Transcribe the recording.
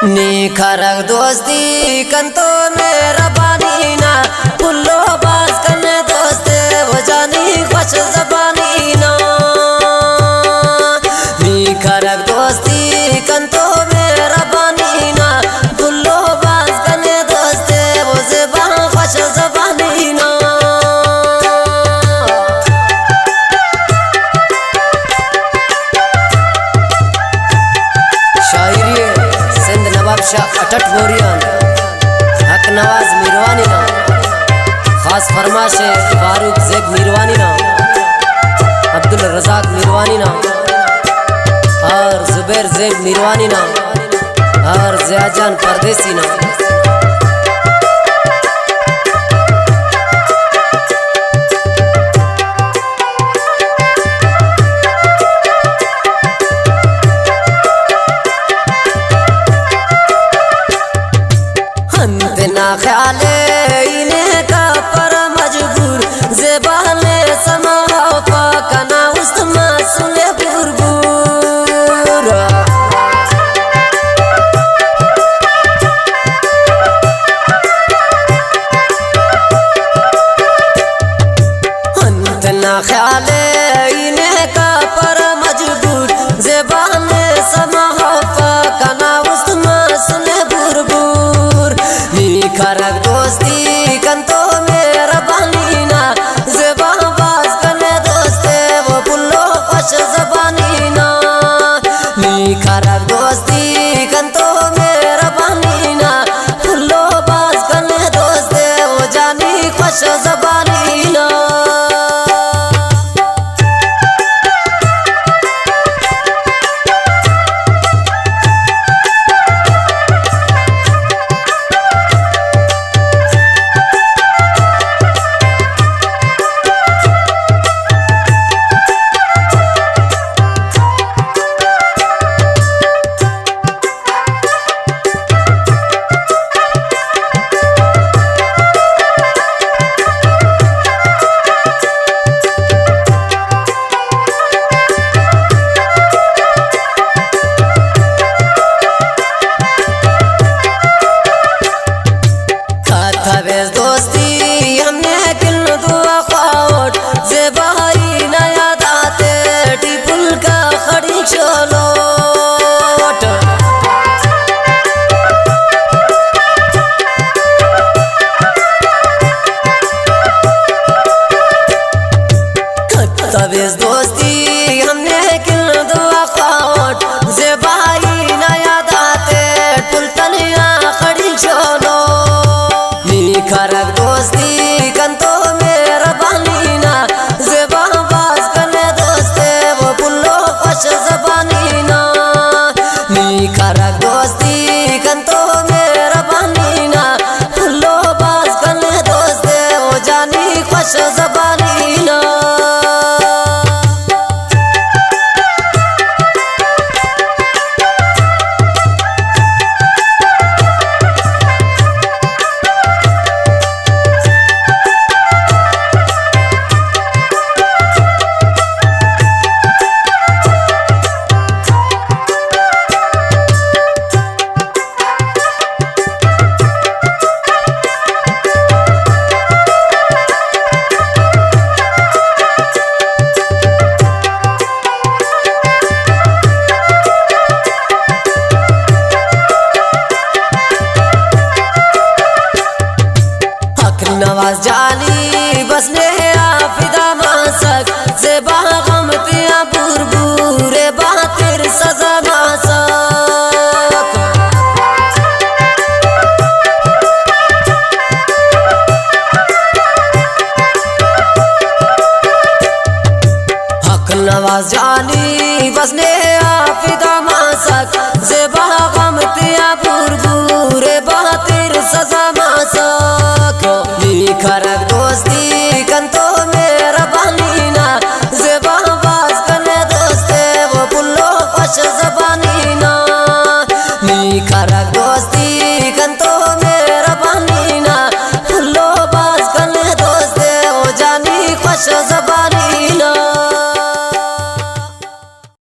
निखरक दोस्ती कंतो मेरा बानी ना पुल्लो बाज करने दोस्ते वो जानी खुश जबानी ना। निखरक दोस्ती कंतो मेरा बानी ना पुल्लो बाज करने दोस्ते वो ज़बान खुश जबानी ना। अटट बोरियान हक नवाज मीरवानी ना खास फरमाश फारूक ज़ेग मीरवानी ना अब्दुल रज़ाक मीरवानी ना और जुबैर ज़ेग मीरवानी ना और ज़ियाजान परदेसी ना। ना ख्याले इन्हें का पर मजबूर ज़बाने समा पाकना उस्मा सुने बुरबुर। अंत ना ख्याले इन्हें का पर मजबूर ज़बाने समा पाकना उस्मा सुने बुरबुर। निखरक दोस्ती कंतो मेरा बानी ना ज़बान बाज करने दोस्ते वो पुल्लो खुश ज़बानी ना। निखरक दोस्ती कंतो मेरा बानी ना पुल्लो बाज करने दोस्ते वो जानी खुश ज़बानी ना। दोस्ती हमने किन दुआ ख्वाट ज़बाई ना याद आते टिपुल का खड़ी चलोट। तवेज़ दोस्ती हमने किन दुआ ख्वाट ज़बाई ना याद आते टिपुल तनिया खड़ी चलो। निखरक दोस्ती कंतो मेरा बानी ना ज़बान बाज करने दोस्ते वो पुल्लो खुश ज़बानी ना। निखरक दोस्ती कंतो मेरा बानी ना पुल्लो बाज करने दोस्ते वो जानी खुश ज़बानी ना। नवाज जानी बसने आफिदा मासक ज़बा गमतिया बुरबुरे बातिर सजा मासक। हक नवाज जानी बसने आफिदा मासक ज़बा गम